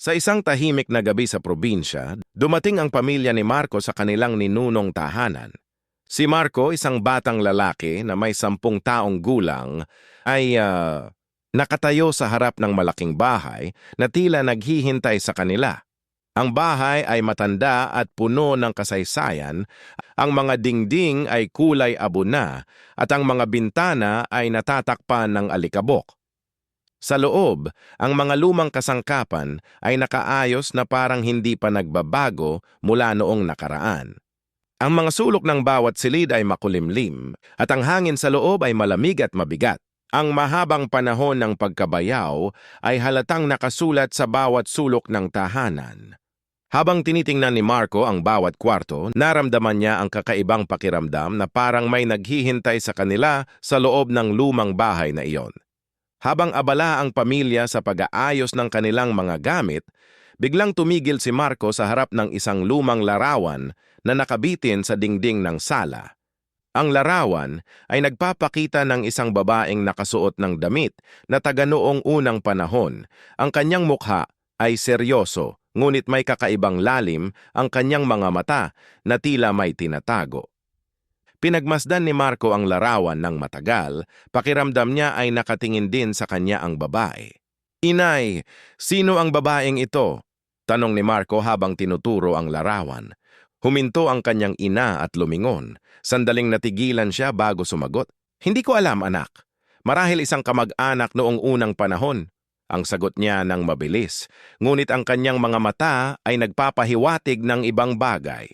Sa isang tahimik na gabi sa probinsya, dumating ang pamilya ni Marco sa kanilang ninunong tahanan. Si Marco, isang batang lalaki na may 10 taong gulang, ay nakatayo sa harap ng malaking bahay na tila naghihintay sa kanila. Ang bahay ay matanda at puno ng kasaysayan, ang mga dingding ay kulay abo na at ang mga bintana ay natatakpan ng alikabok. Sa loob, ang mga lumang kasangkapan ay nakaayos na parang hindi pa nagbabago mula noong nakaraan. Ang mga sulok ng bawat silid ay makulimlim at ang hangin sa loob ay malamig at mabigat. Ang mahabang panahon ng pagkabayaw ay halatang nakasulat sa bawat sulok ng tahanan. Habang tinitingnan ni Marco ang bawat kwarto, naramdaman niya ang kakaibang pakiramdam na parang may naghihintay sa kanila sa loob ng lumang bahay na iyon. Habang abala ang pamilya sa pag-aayos ng kanilang mga gamit, biglang tumigil si Marco sa harap ng isang lumang larawan na nakabitin sa dingding ng sala. Ang larawan ay nagpapakita ng isang babaeng nakasuot ng damit na taga noong unang panahon. Ang kanyang mukha ay seryoso, ngunit may kakaibang lalim ang kanyang mga mata na tila may tinatago. Pinagmasdan ni Marco ang larawan ng matagal, pakiramdam niya ay nakatingin din sa kanya ang babae. "Inay, sino ang babaeng ito?" tanong ni Marco habang tinuturo ang larawan. Huminto ang kanyang ina at lumingon. Sandaling natigilan siya bago sumagot. "Hindi ko alam, anak. Marahil isang kamag-anak noong unang panahon." Ang sagot niya nang mabilis, ngunit ang kanyang mga mata ay nagpapahiwatig ng ibang bagay.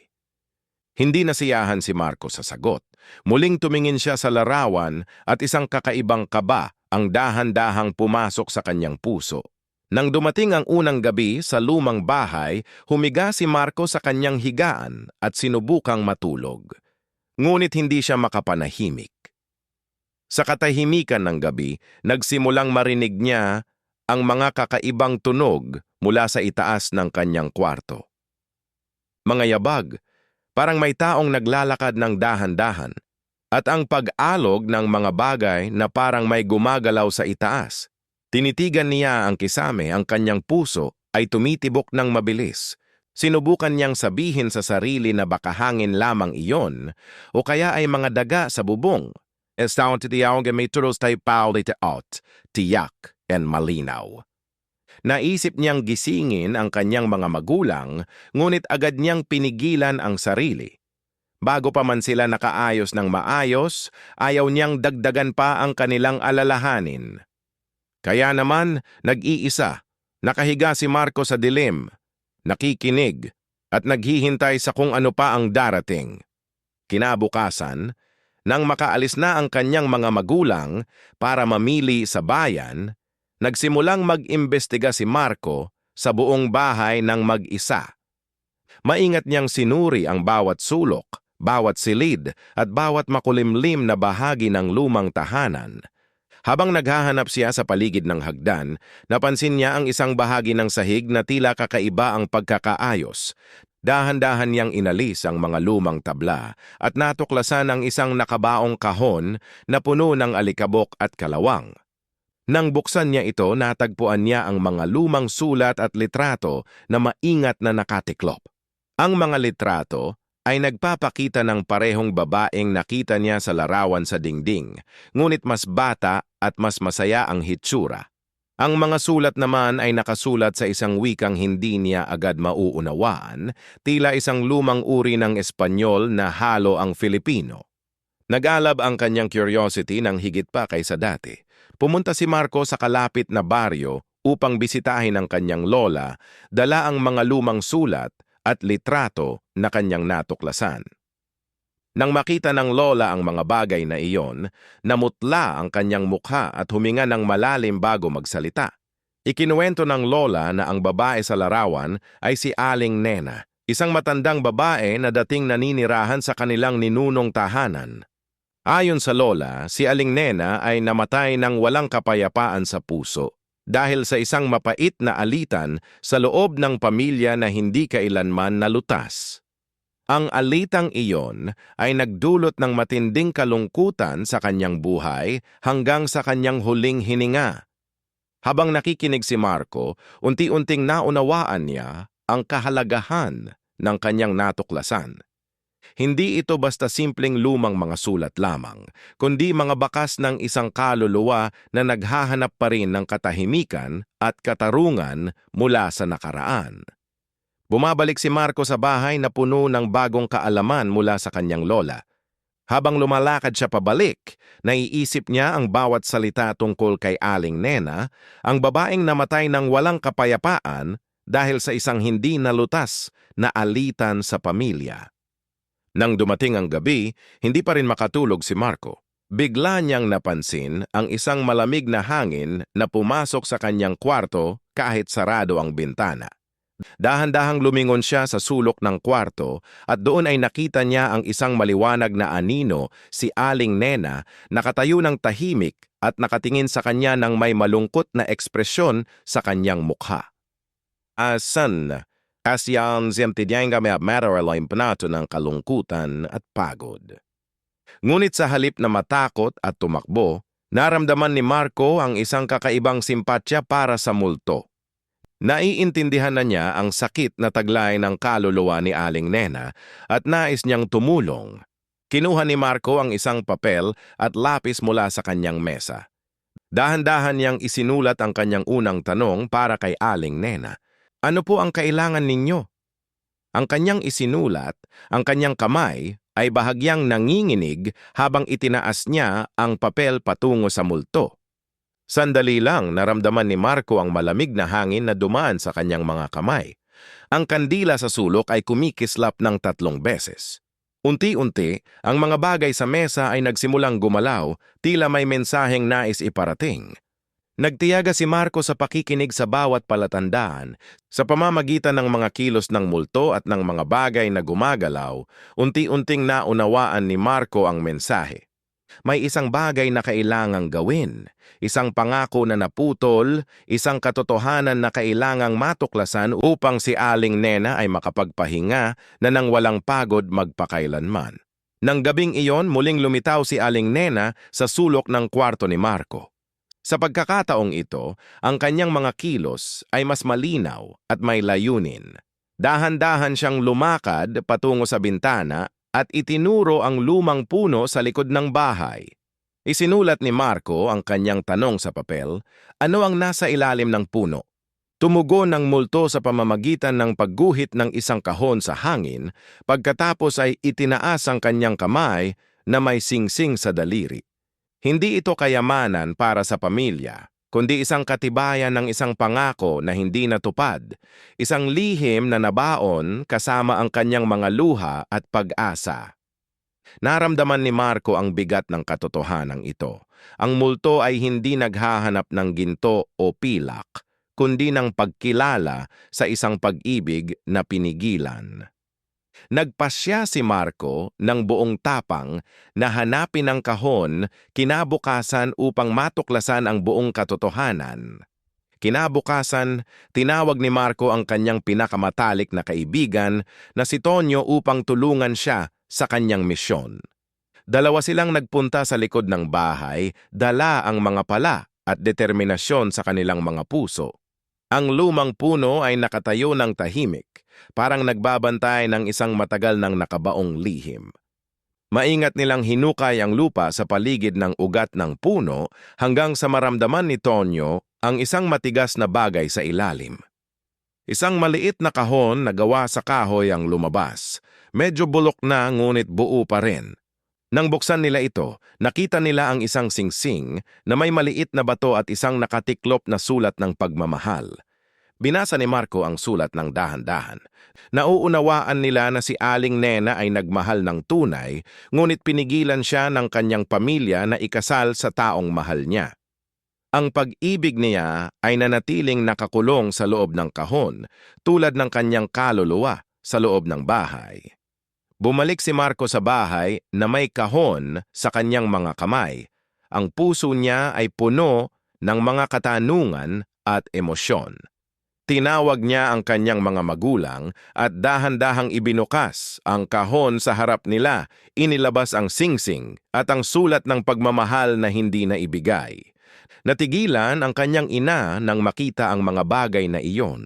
Hindi nasiyahan si Marco sa sagot. Muling tumingin siya sa larawan at isang kakaibang kaba ang dahan-dahang pumasok sa kanyang puso. Nang dumating ang unang gabi sa lumang bahay, humiga si Marco sa kanyang higaan at sinubukang matulog. Ngunit hindi siya makapanahimik. Sa katahimikan ng gabi, nagsimulang marinig niya ang mga kakaibang tunog mula sa itaas ng kanyang kwarto. Mga yabag, parang may taong naglalakad ng dahan-dahan, at ang pag-alog ng mga bagay na parang may gumagalaw sa itaas. Tinitigan niya ang kisame, ang kanyang puso ay tumitibok ng mabilis. Sinubukan niyang sabihin sa sarili na baka hangin lamang iyon o kaya ay mga daga sa bubong. Estaon ti tiyaw may turos tayo pauli out, tiyak and malinaw. Naisip niyang gisingin ang kanyang mga magulang, ngunit agad niyang pinigilan ang sarili. Bago pa man sila nakaayos ng maayos, ayaw niyang dagdagan pa ang kanilang alalahanin. Kaya naman, nag-iisa, nakahiga si Marco sa dilim, nakikinig, at naghihintay sa kung ano pa ang darating. Kinabukasan, nang makaalis na ang kanyang mga magulang para mamili sa bayan, nagsimulang mag-imbestiga si Marco sa buong bahay ng mag-isa. Maingat niyang sinuri ang bawat sulok, bawat silid at bawat makulimlim na bahagi ng lumang tahanan. Habang naghahanap siya sa paligid ng hagdan, napansin niya ang isang bahagi ng sahig na tila kakaiba ang pagkakaayos. Dahan-dahan niyang inalis ang mga lumang tabla at natuklasan ang isang nakabaong kahon na puno ng alikabok at kalawang. Nang buksan niya ito, natagpuan niya ang mga lumang sulat at litrato na maingat na nakatiklop. Ang mga litrato ay nagpapakita ng parehong babaeng nakita niya sa larawan sa dingding, ngunit mas bata at mas masaya ang hitsura. Ang mga sulat naman ay nakasulat sa isang wikang hindi niya agad mauunawaan, tila isang lumang uri ng Espanyol na halo ang Filipino. Nag-alab ang kanyang curiosity ng higit pa kaysa dati. Pumunta si Marco sa kalapit na baryo upang bisitahin ang kanyang lola, dala ang mga lumang sulat at litrato na kanyang natuklasan. Nang makita ng lola ang mga bagay na iyon, namutla ang kanyang mukha at huminga ng malalim bago magsalita. Ikinuwento ng lola na ang babae sa larawan ay si Aling Nena, isang matandang babae na dating naninirahan sa kanilang ninunong tahanan. Ayon sa lola, si Aling Nena ay namatay ng walang kapayapaan sa puso dahil sa isang mapait na alitan sa loob ng pamilya na hindi kailanman nalutas. Ang alitang iyon ay nagdulot ng matinding kalungkutan sa kanyang buhay hanggang sa kanyang huling hininga. Habang nakikinig si Marco, unti-unting naunawaan niya ang kahalagahan ng kanyang natuklasan. Hindi ito basta simpleng lumang mga sulat lamang, kundi mga bakas ng isang kaluluwa na naghahanap pa rin ng katahimikan at katarungan mula sa nakaraan. Bumabalik si Marco sa bahay na puno ng bagong kaalaman mula sa kanyang lola. Habang lumalakad siya pabalik, naiisip niya ang bawat salita tungkol kay Aling Nena, ang babaeng namatay ng walang kapayapaan dahil sa isang hindi nalutas na alitan sa pamilya. Nang dumating ang gabi, hindi pa rin makatulog si Marco. Bigla niyang napansin ang isang malamig na hangin na pumasok sa kanyang kwarto kahit sarado ang bintana. Dahan-dahang lumingon siya sa sulok ng kwarto at doon ay nakita niya ang isang maliwanag na anino, si Aling Nena, nakatayo ng tahimik at nakatingin sa kanya ng may malungkot na ekspresyon sa kanyang mukha. Asan, asyan siyempre nga may mararalim panato ng kalungkutan at pagod. Ngunit sa halip na matakot at tumakbo, naramdaman ni Marco ang isang kakaibang simpatya para sa multo. Naiintindihan na niya ang sakit na taglay ng kaluluwa ni Aling Nena at nais niyang tumulong. Kinuha ni Marco ang isang papel at lapis mula sa kanyang mesa. Dahan-dahan niyang isinulat ang kanyang unang tanong para kay Aling Nena. Ano po ang kailangan ninyo? Ang kanyang isinulat, ang kanyang kamay, ay bahagyang nanginginig habang itinaas niya ang papel patungo sa multo. Sandali lang naramdaman ni Marco ang malamig na hangin na dumaan sa kanyang mga kamay. Ang kandila sa sulok ay kumikislap ng 3 beses. Unti-unti, ang mga bagay sa mesa ay nagsimulang gumalaw, tila may mensaheng nais iparating. Nagtiyaga si Marco sa pakikinig sa bawat palatandaan, sa pamamagitan ng mga kilos ng multo at ng mga bagay na gumagalaw, unti-unting naunawaan ni Marco ang mensahe. May isang bagay na kailangang gawin, isang pangako na naputol, isang katotohanan na kailangang matuklasan upang si Aling Nena ay makapagpahinga na nang walang pagod magpakailanman. Nang gabing iyon, muling lumitaw si Aling Nena sa sulok ng kwarto ni Marco. Sa pagkakataong ito, ang kanyang mga kilos ay mas malinaw at may layunin. Dahan-dahan siyang lumakad patungo sa bintana at itinuro ang lumang puno sa likod ng bahay. Isinulat ni Marco ang kanyang tanong sa papel, ano ang nasa ilalim ng puno? Tumugon ang multo sa pamamagitan ng pagguhit ng isang kahon sa hangin, pagkatapos ay itinaas ang kanyang kamay na may singsing sa daliri. Hindi ito kayamanan para sa pamilya, kundi isang katibayan ng isang pangako na hindi natupad, isang lihim na nabaon kasama ang kanyang mga luha at pag-asa. Naramdaman ni Marco ang bigat ng katotohanan ito. Ang multo ay hindi naghahanap ng ginto o pilak, kundi ng pagkilala sa isang pag-ibig na pinigilan. Nagpasya si Marco ng buong tapang na hanapin ang kahon kinabukasan upang matuklasan ang buong katotohanan. Kinabukasan, tinawag ni Marco ang kanyang pinakamatalik na kaibigan na si Tonyo upang tulungan siya sa kanyang misyon. Dalawa silang nagpunta sa likod ng bahay, dala ang mga pala at determinasyon sa kanilang mga puso. Ang lumang puno ay nakatayo ng tahimik, parang nagbabantay ng isang matagal ng nakabaong lihim. Maingat nilang hinukay ang lupa sa paligid ng ugat ng puno hanggang sa maramdaman ni Tonyo ang isang matigas na bagay sa ilalim. Isang maliit na kahon na gawa sa kahoy ang lumabas. Medyo bulok na ngunit buo pa rin. Nang buksan nila ito, nakita nila ang isang singsing na may maliit na bato at isang nakatiklop na sulat ng pagmamahal. Binasa ni Marco ang sulat ng dahan-dahan. Nauunawaan nila na si Aling Nena ay nagmahal ng tunay, ngunit pinigilan siya ng kanyang pamilya na ikasal sa taong mahal niya. Ang pag-ibig niya ay nanatiling nakakulong sa loob ng kahon, tulad ng kanyang kaluluwa sa loob ng bahay. Bumalik si Marco sa bahay na may kahon sa kanyang mga kamay. Ang puso niya ay puno ng mga katanungan at emosyon. Tinawag niya ang kanyang mga magulang at dahan-dahang ibinukas ang kahon sa harap nila, inilabas ang singsing at ang sulat ng pagmamahal na hindi na ibigay. Natigilan ang kanyang ina nang makita ang mga bagay na iyon.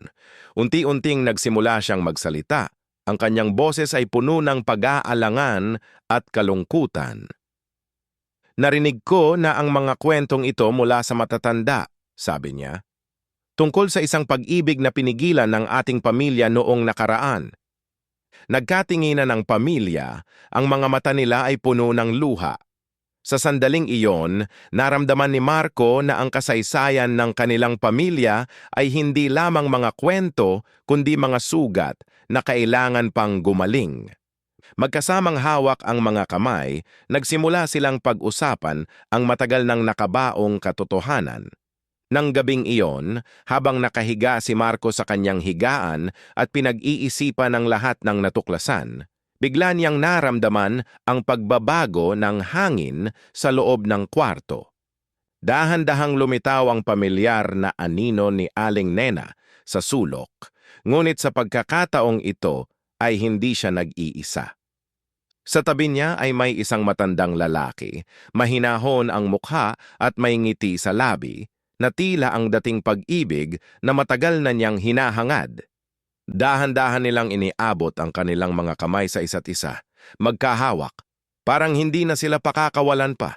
Unti-unting nagsimula siyang magsalita. Ang kanyang boses ay puno ng pag-aalangan at kalungkutan. "Narinig ko na ang mga kwentong ito mula sa matatanda," sabi niya, "tungkol sa isang pag-ibig na pinigilan ng ating pamilya noong nakaraan." Nagkatinginan ng pamilya, ang mga mata nila ay puno ng luha. Sa sandaling iyon, naramdaman ni Marco na ang kasaysayan ng kanilang pamilya ay hindi lamang mga kwento, kundi mga sugat na kailangan pang gumaling. Magkasamang hawak ang mga kamay, nagsimula silang pag-usapan ang matagal nang nakabaong katotohanan. Nang gabing iyon, habang nakahiga si Marco sa kanyang higaan at pinag-iisipan ang lahat ng natuklasan, bigla niyang naramdaman ang pagbabago ng hangin sa loob ng kwarto. Dahan-dahang lumitaw ang pamilyar na anino ni Aling Nena sa sulok, ngunit sa pagkakataong ito ay hindi siya nag-iisa. Sa tabi niya ay may isang matandang lalaki, mahinahon ang mukha at may ngiti sa labi, na tila ang dating pag-ibig na matagal na niyang hinahangad. Dahan-dahan nilang iniabot ang kanilang mga kamay sa isa't isa, magkahawak, parang hindi na sila pakakawalan pa.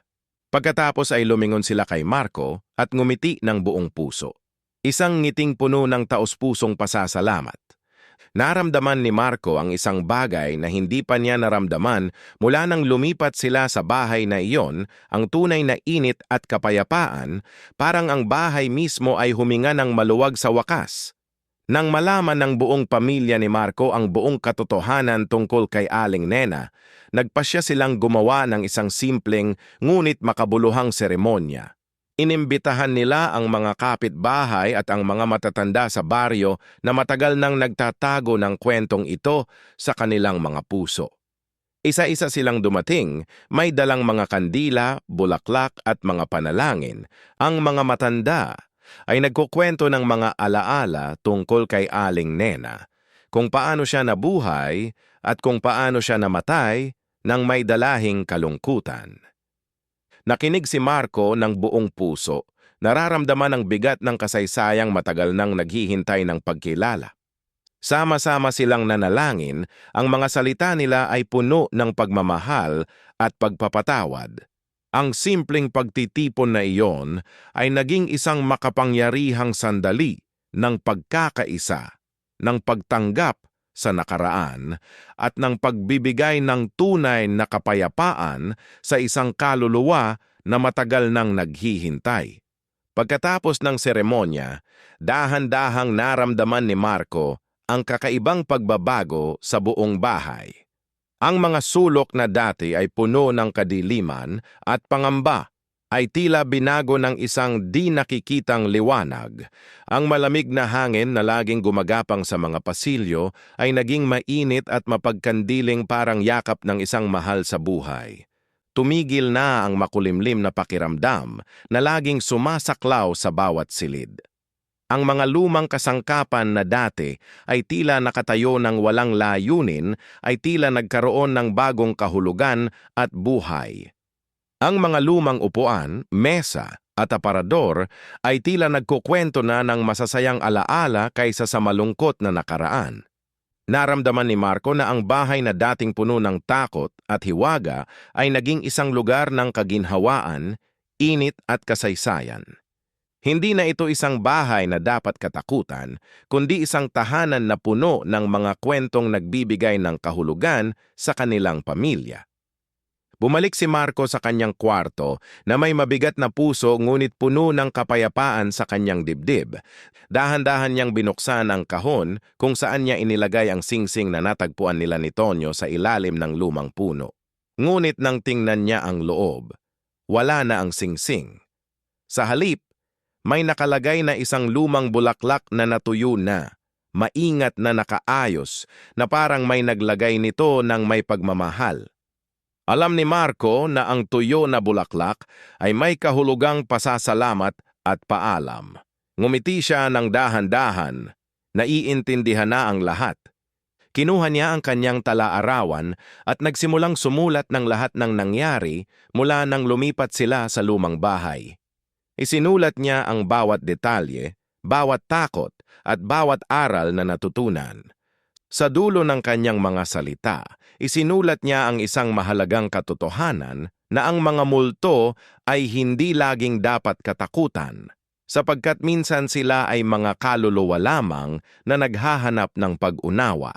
Pagkatapos ay lumingon sila kay Marco at ngumiti ng buong puso. Isang ngiting puno ng taos-pusong pasasalamat. Naramdaman ni Marco ang isang bagay na hindi pa niya naramdaman mula nang lumipat sila sa bahay na iyon, ang tunay na init at kapayapaan, parang ang bahay mismo ay huminga ng maluwag sa wakas. Nang malaman ng buong pamilya ni Marco ang buong katotohanan tungkol kay Aling Nena, nagpasya silang gumawa ng isang simpleng ngunit makabuluhang seremonya. Inimbitahan nila ang mga kapitbahay at ang mga matatanda sa baryo na matagal nang nagtatago ng kwentong ito sa kanilang mga puso. Isa-isa silang dumating, may dalang mga kandila, bulaklak at mga panalangin. Ang mga matanda ay nagkukwento ng mga alaala tungkol kay Aling Nena, kung paano siya nabuhay at kung paano siya namatay nang may dalahing kalungkutan. Nakinig si Marco ng buong puso, nararamdaman ang bigat ng kasaysayang matagal nang naghihintay ng pagkilala. Sama-sama silang nanalangin, ang mga salita nila ay puno ng pagmamahal at pagpapatawad. Ang simpleng pagtitipon na iyon ay naging isang makapangyarihang sandali ng pagkakaisa, ng pagtanggap sa nakaraan, at ng pagbibigay ng tunay na kapayapaan sa isang kaluluwa na matagal nang naghihintay. Pagkatapos ng seremonya, dahan-dahang naramdaman ni Marco ang kakaibang pagbabago sa buong bahay. Ang mga sulok na dati ay puno ng kadiliman at pangamba ay tila binago ng isang di nakikitang liwanag. Ang malamig na hangin na laging gumagapang sa mga pasilyo ay naging mainit at mapagkandiling parang yakap ng isang mahal sa buhay. Tumigil na ang makulimlim na pakiramdam na laging sumasaklaw sa bawat silid. Ang mga lumang kasangkapan na dati ay tila nakatayo ng walang layunin, ay tila nagkaroon ng bagong kahulugan at buhay. Ang mga lumang upuan, mesa at aparador ay tila nagkukwento na ng masasayang alaala kaysa sa malungkot na nakaraan. Naramdaman ni Marco na ang bahay na dating puno ng takot at hiwaga ay naging isang lugar ng kaginhawaan, init at kasaysayan. Hindi na ito isang bahay na dapat katakutan, kundi isang tahanan na puno ng mga kwentong nagbibigay ng kahulugan sa kanilang pamilya. Bumalik si Marco sa kanyang kwarto na may mabigat na puso ngunit puno ng kapayapaan sa kanyang dibdib. Dahan-dahan niyang binuksan ang kahon kung saan niya inilagay ang singsing na natagpuan nila ni Tonyo sa ilalim ng lumang puno. Ngunit nang tingnan niya ang loob, wala na ang singsing. Sa halip, may nakalagay na isang lumang bulaklak na natuyo na, maingat na nakaayos, na parang may naglagay nito ng may pagmamahal. Alam ni Marco na ang tuyo na bulaklak ay may kahulugang pasasalamat at paalam. Ngumiti siya ng dahan-dahan, naiintindihan na ang lahat. Kinuha niya ang kanyang tala-arawan at nagsimulang sumulat ng lahat ng nangyari mula nang lumipat sila sa lumang bahay. Isinulat niya ang bawat detalye, bawat takot, at bawat aral na natutunan. Sa dulo ng kanyang mga salita, isinulat niya ang isang mahalagang katotohanan na ang mga multo ay hindi laging dapat katakutan, sapagkat minsan sila ay mga kaluluwa lamang na naghahanap ng pag-unawa.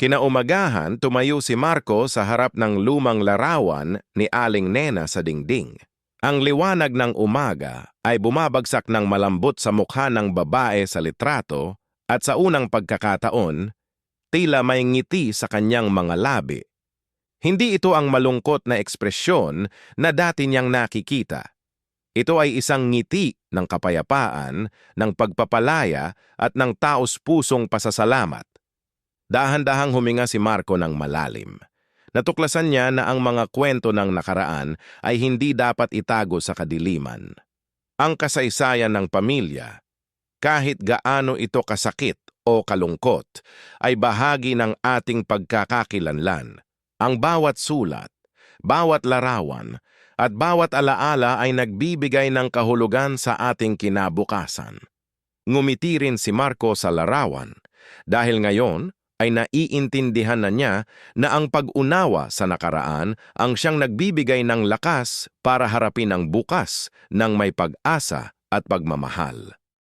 Kinaumagahan, tumayo si Marco sa harap ng lumang larawan ni Aling Nena sa dingding. Ang liwanag ng umaga ay bumabagsak ng malambot sa mukha ng babae sa litrato at sa unang pagkakataon, tila may ngiti sa kanyang mga labi. Hindi ito ang malungkot na ekspresyon na dati niyang nakikita. Ito ay isang ngiti ng kapayapaan, ng pagpapalaya at ng taos-pusong pasasalamat. Dahan-dahang huminga si Marco ng malalim. Natuklasan niya na ang mga kwento ng nakaraan ay hindi dapat itago sa kadiliman. Ang kasaysayan ng pamilya, kahit gaano ito kasakit o kalungkot, ay bahagi ng ating pagkakakilanlan. Ang bawat sulat, bawat larawan, at bawat alaala ay nagbibigay ng kahulugan sa ating kinabukasan. Ngumiti rin si Marco sa larawan dahil ngayon ay naiintindihan na niya na ang pag-unawa sa nakaraan ang siyang nagbibigay ng lakas para harapin ang bukas ng may pag-asa at pagmamahal.